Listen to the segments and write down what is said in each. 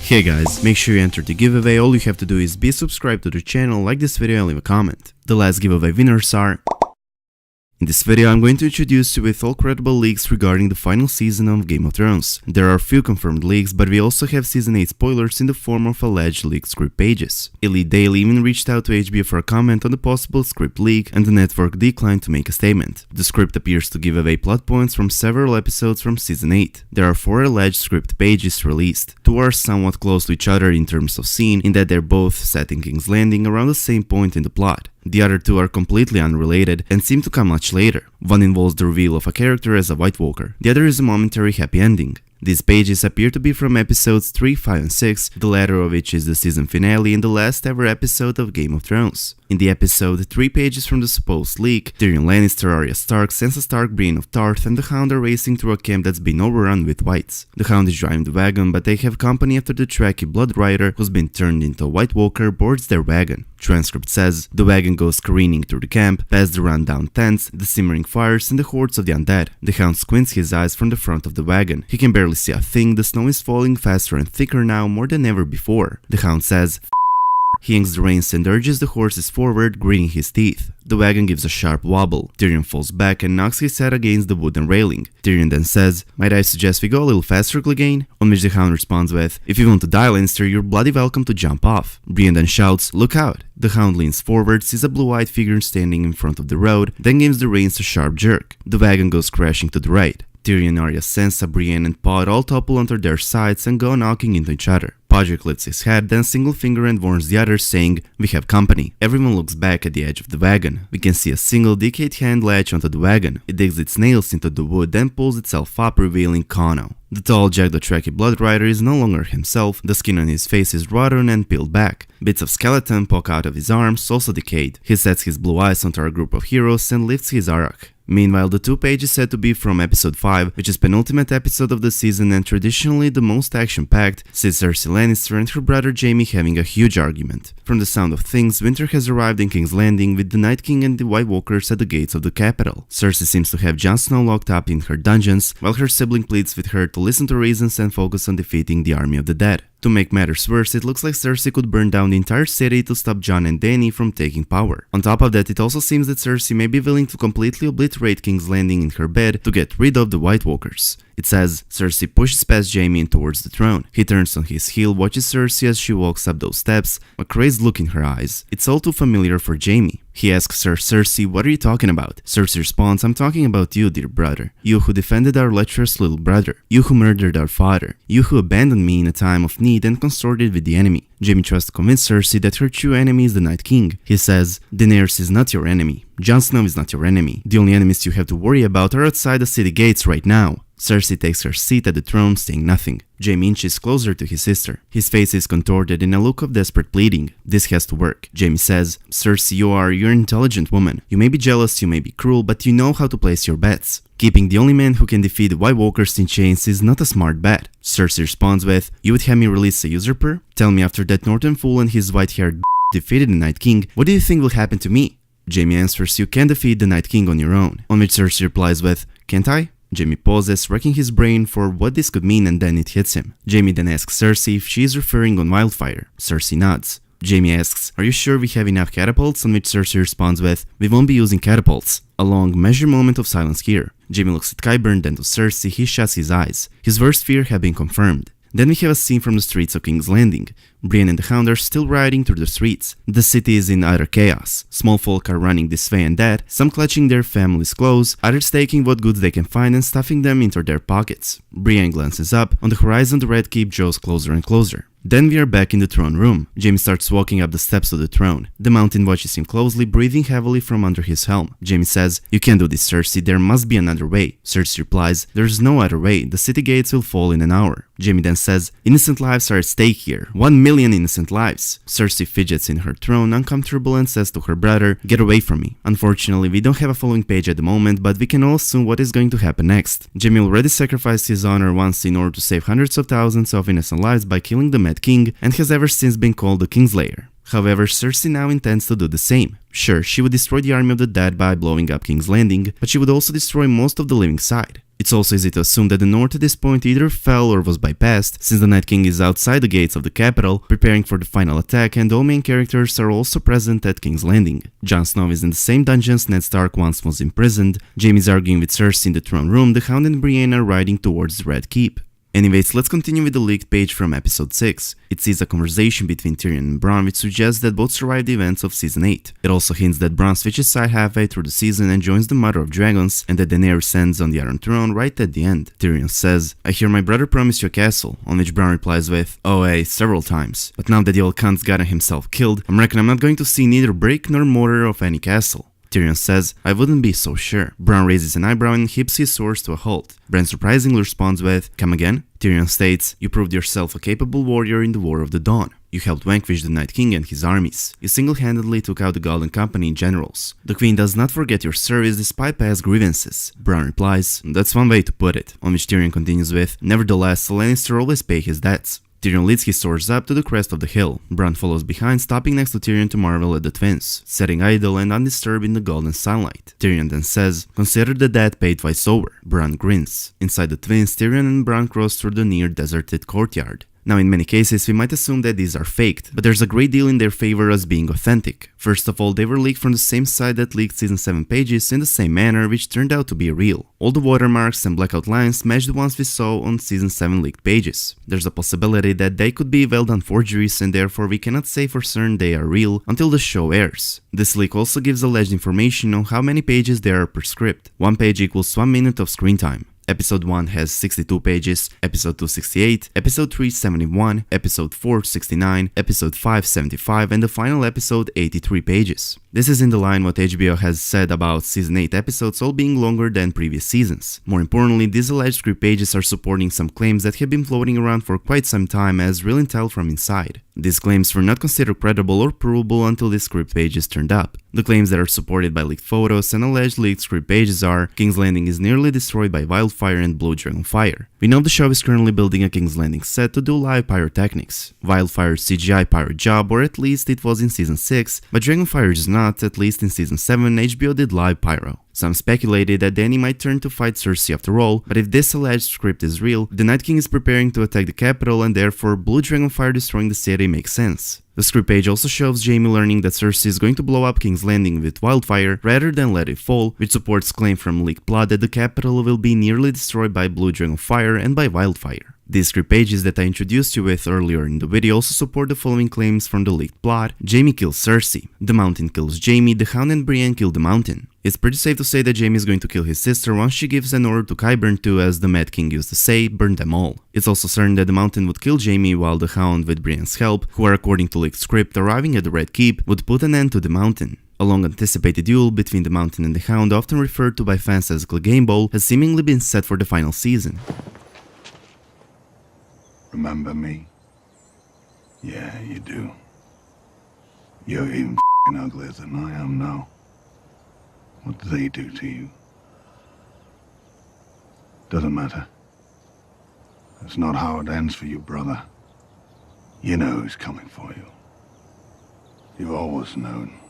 Hey guys, make sure you enter the giveaway. All you have to do is be subscribed to the channel, like this video and leave a comment. The last giveaway winners are... In this video, I'm going to introduce you with all credible leaks regarding the final season of Game of Thrones. There are few confirmed leaks, but we also have Season 8 spoilers in the form of alleged leaked script pages. Elite Daily even reached out to HBO for a comment on the possible script leak, and the network declined to make a statement. The script appears to give away plot points from several episodes from Season 8. There are 4 alleged script pages released. 2 are somewhat close to each other in terms of scene, in that they're both set in King's Landing around the same point in the plot. The other 2 are completely unrelated and seem to come much later. One involves the reveal of a character as a White Walker, the other is a momentary happy ending. These pages appear to be from episodes 3, 5 and 6, the latter of which is the season finale and the last ever episode of Game of Thrones. In the episode, 3 pages from the supposed leak, Tyrion Lannister, Arya Stark, Sansa Stark, Brienne of Tarth and the Hound are racing through a camp that's been overrun with whites. The Hound is driving the wagon, but they have company after the Traki Blood Rider, who's been turned into a White Walker, boards their wagon. Transcript says, the wagon goes careening through the camp, past the rundown tents, the simmering fires and the hordes of the undead. The Hound squints his eyes from the front of the wagon. He can barely see a thing, the snow is falling faster and thicker now more than ever before. The Hound says, he yanks the reins and urges the horses forward, gritting his teeth. The wagon gives a sharp wobble. Tyrion falls back and knocks his head against the wooden railing. Tyrion then says, might I suggest we go a little faster, Clegane? On which the Hound responds with, if you want to die, Lannister, you're bloody welcome to jump off. Brienne then shouts, look out. The Hound leans forward, sees a blue-eyed figure standing in front of the road, then gives the reins a sharp jerk. The wagon goes crashing to the right. Tyrion, Arya, Sansa, Brienne and Pod all topple onto their sides and go knocking into each other. Podrick lifts his head, then single finger and warns the others, saying, we have company. Everyone looks back at the edge of the wagon. We can see a single decayed hand latch onto the wagon. It digs its nails into the wood, then pulls itself up, revealing Kano. The tall Jack the Traki Blood Rider is no longer himself, the skin on his face is rotten and peeled back. Bits of skeleton poke out of his arms, also decayed. He sets his blue eyes onto our group of heroes and lifts his arak. Meanwhile, the 2 pages said to be from episode 5, which is penultimate episode of the season and traditionally the most action-packed, sees Cersei Lannister and her brother Jaime having a huge argument. From the sound of things, winter has arrived in King's Landing with the Night King and the White Walkers at the gates of the capital. Cersei seems to have Jon Snow locked up in her dungeons, while her sibling pleads with her to listen to reasons and focus on defeating the army of the dead. To make matters worse, it looks like Cersei could burn down the entire city to stop Jon and Dany from taking power. On top of that, it also seems that Cersei may be willing to completely obliterate King's Landing in her bed to get rid of the White Walkers. It says, Cersei pushes past Jaime and towards the throne. He turns on his heel, watches Cersei as she walks up those steps, a crazed look in her eyes. It's all too familiar for Jaime. He asks her, Cersei, what are you talking about? Cersei responds, I'm talking about you, dear brother. You who defended our lecherous little brother. You who murdered our father. You who abandoned me in a time of need and consorted with the enemy. Jaime tries to convince Cersei that her true enemy is the Night King. He says, Daenerys is not your enemy. Jon Snow is not your enemy. The only enemies you have to worry about are outside the city gates right now. Cersei takes her seat at the throne, saying nothing. Jaime inches closer to his sister. His face is contorted in a look of desperate pleading. This has to work. Jaime says, Cersei, you're an intelligent woman. You may be jealous, you may be cruel, but you know how to place your bets. Keeping the only man who can defeat the White Walkers in chains is not a smart bet. Cersei responds with, you would have me release a usurper? Tell me, after that northern fool and his white-haired defeated the Night King, what do you think will happen to me? Jaime answers, you can defeat the Night King on your own. On which Cersei replies with, can't I? Jaime pauses, racking his brain for what this could mean, and then it hits him. Jaime then asks Cersei if she is referring on Wildfire. Cersei nods. Jaime asks, are you sure we have enough catapults? On which Cersei responds with, we won't be using catapults. A long, measured moment of silence here. Jaime looks at Qyburn, then to Cersei. He shuts his eyes. His worst fear had been confirmed. Then we have a scene from the streets of King's Landing. Brienne and the Hound are still riding through the streets. The city is in utter chaos. Small folk are running this way and that, some clutching their family's clothes, others taking what goods they can find and stuffing them into their pockets. Brienne glances up. On the horizon, the Red Keep draws closer and closer. Then we are back in the throne room. Jaime starts walking up the steps of the throne. The Mountain watches him closely, breathing heavily from under his helm. Jaime says, you can't do this, Cersei, there must be another way. Cersei replies, there's no other way, the city gates will fall in an hour. Jaime then says, innocent lives are at stake here, 1 million innocent lives. Cersei fidgets in her throne, uncomfortable, and says to her brother, get away from me. Unfortunately, we don't have a following page at the moment, but we can all assume what is going to happen next. Jaime already sacrificed his honor once in order to save hundreds of thousands of innocent lives by killing the Mad King, and has ever since been called the Kingslayer. However, Cersei now intends to do the same. Sure, she would destroy the army of the dead by blowing up King's Landing, but she would also destroy most of the living side. It's also easy to assume that the North at this point either fell or was bypassed, since the Night King is outside the gates of the capital, preparing for the final attack, and all main characters are also present at King's Landing. Jon Snow is in the same dungeons Ned Stark once was imprisoned, Jaime is arguing with Cersei in the throne room, the Hound and Brienne are riding towards the Red Keep. Anyways, let's continue with the leaked page from episode 6. It sees a conversation between Tyrion and Bronn which suggests that both survived the events of season 8. It also hints that Bronn switches side halfway through the season and joins the Mother of Dragons, and that Daenerys ends on the Iron Throne right at the end. Tyrion says, "I hear my brother promised you a castle," on which Bronn replies with, "Oh hey, several times. But now that the old cunt's gotten himself killed, I reckon I'm not going to see neither brick nor mortar of any castle." Tyrion says, "I wouldn't be so sure." Bronn raises an eyebrow and hips his swords to a halt. Bran surprisingly responds with, "Come again?" Tyrion states, "You proved yourself a capable warrior in the War of the Dawn. You helped vanquish the Night King and his armies. You single-handedly took out the Golden Company in generals. The Queen does not forget your service despite past grievances." Bronn replies, "That's one way to put it," on which Tyrion continues with, "Nevertheless, a Lannister always pay his debts." Tyrion leads his swords up to the crest of the hill. Bronn follows behind, stopping next to Tyrion to marvel at the twins, sitting idle and undisturbed in the golden sunlight. Tyrion then says, "Consider the debt paid twice over." Bronn grins. Inside the twins, Tyrion and Bronn cross through the near deserted courtyard. Now, in many cases, we might assume that these are faked, but there's a great deal in their favor as being authentic. First of all, they were leaked from the same site that leaked Season 7 pages in the same manner, which turned out to be real. All the watermarks and blackout lines match the ones we saw on Season 7 leaked pages. There's a possibility that they could be well done forgeries, and therefore we cannot say for certain they are real until the show airs. This leak also gives alleged information on how many pages there are per script. One page equals 1 minute of screen time. Episode 1 has 62 pages, Episode 2 68, Episode 3 71, Episode 4 69, Episode 5 75, and the final episode 83 pages. This is in the line what HBO has said about Season 8 episodes all being longer than previous seasons. More importantly, these alleged script pages are supporting some claims that have been floating around for quite some time as real intel from inside. These claims were not considered credible or provable until these script pages turned up. The claims that are supported by leaked photos and alleged leaked script pages are: King's Landing is nearly destroyed by wildfire and blue dragon fire. We know the show is currently building a King's Landing set to do live pyrotechnics. Wildfire's CGI pyro job, or at least it was in Season 6, but Dragonfire is not, at least in Season 7 HBO did live pyro. Some speculated that Dany might turn to fight Cersei after all, but if this alleged script is real, the Night King is preparing to attack the capital and therefore blue dragonfire destroying the city makes sense. The script page also shows Jaime learning that Cersei is going to blow up King's Landing with wildfire rather than let it fall, which supports claim from leaked plot that the capital will be nearly destroyed by blue dragonfire and by wildfire. These script pages that I introduced you with earlier in the video also support the following claims from the leaked plot: Jaime kills Cersei, the Mountain kills Jaime, the Hound and Brienne kill the Mountain. It's pretty safe to say that Jaime is going to kill his sister once she gives an order to Qyburn to, as the Mad King used to say, burn them all. It's also certain that the Mountain would kill Jaime, while the Hound, with Brienne's help, who are according to leaked script arriving at the Red Keep, would put an end to the Mountain. A long-anticipated duel between the Mountain and the Hound, often referred to by fans as Clegane Bowl, has seemingly been set for the final season. Remember me? Yeah, you do. You're even f***ing uglier than I am now. What do they do to you? Doesn't matter. That's not how it ends for you, brother. You know who's coming for you. You've always known.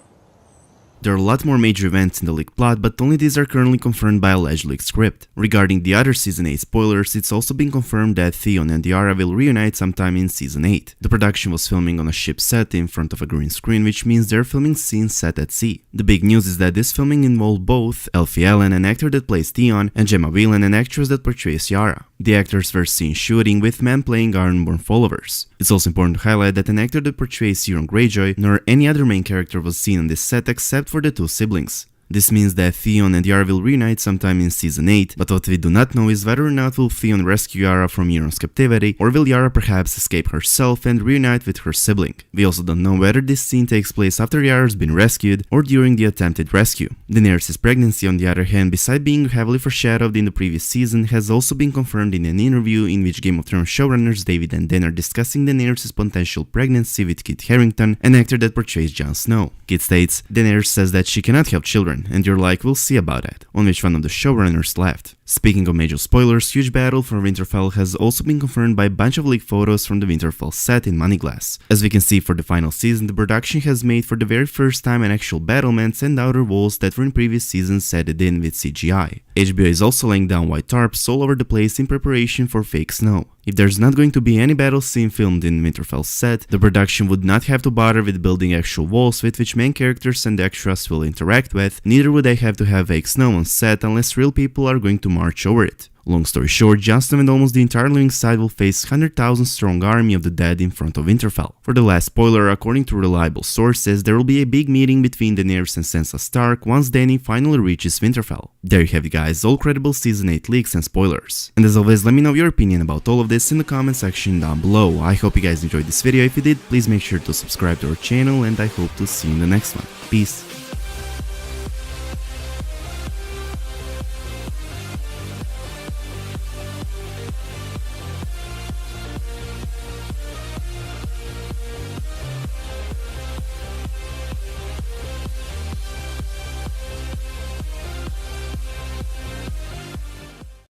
There are a lot more major events in the leaked plot, but only these are currently confirmed by alleged leaked script. Regarding the other Season 8 spoilers, it's also been confirmed that Theon and Yara will reunite sometime in Season 8. The production was filming on a ship set in front of a green screen, which means they're filming scenes set at sea. The big news is that this filming involved both Elfie Allen, an actor that plays Theon, and Gemma Whelan, an actress that portrays Yara. The actors were seen shooting, with men playing Ironborn followers. It's also important to highlight that an actor that portrays Euron Greyjoy nor any other main character was seen on this set except for the two siblings. This means that Theon and Yara will reunite sometime in Season 8, but what we do not know is whether or not will Theon rescue Yara from Euron's captivity, or will Yara perhaps escape herself and reunite with her sibling. We also don't know whether this scene takes place after Yara's been rescued or during the attempted rescue. Daenerys' pregnancy, on the other hand, beside being heavily foreshadowed in the previous season, has also been confirmed in an interview in which Game of Thrones showrunners David and Dan are discussing Daenerys' potential pregnancy with Kit Harington, an actor that portrays Jon Snow. Kit states, "Daenerys says that she cannot have children. soon, and you're like, we'll see about it, on which one of the showrunners left. Speaking of major spoilers, huge battle for Winterfell has also been confirmed by a bunch of leaked photos from the Winterfell set in Moneyglass. As we can see, for the final season, the production has made for the very first time an actual battlements and outer walls that were in previous seasons added in with CGI. HBO is also laying down white tarps all over the place in preparation for fake snow. If there's not going to be any battle scene filmed in Winterfell's set, the production would not have to bother with building actual walls with which main characters and extras will interact with, neither would they have to have fake snow on set unless real people are going to march over it. Long story short, Jon Snow and almost the entire living side will face 100,000 strong army of the dead in front of Winterfell. For the last spoiler, according to reliable sources, there will be a big meeting between Daenerys and Sansa Stark once Dany finally reaches Winterfell. There you have it guys, all credible season 8 leaks and spoilers. And as always, let me know your opinion about all of this in the comment section down below. I hope you guys enjoyed this video. If you did, please make sure to subscribe to our channel, and I hope to see you in the next one. Peace.